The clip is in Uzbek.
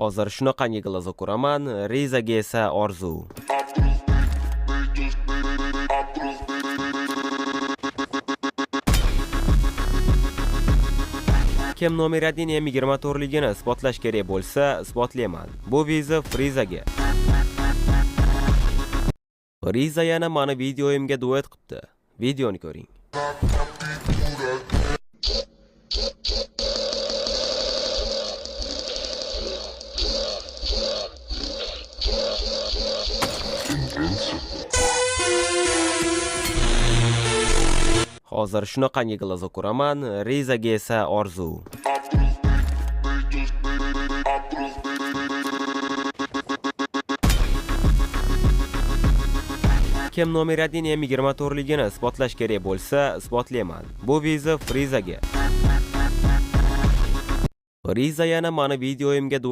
Hozir shunaqangi glazok ko'raman, rezaga esa orzu. Kim nomeradini M24 ligini isbotlash kerak bo'lsa, isbotlayman. Bu viza Frizaga. Friza yana mani videoyimga duet qilibdi. Videoni ko'ring. Hozir shunaqangi glazok ko'raman, rezaga esa orzu. Kim nomeradini M24 ligini isbotlash kerak bo'lsa, isbotlayman. Bu viza Frizaga. Friza yana mani videoyimga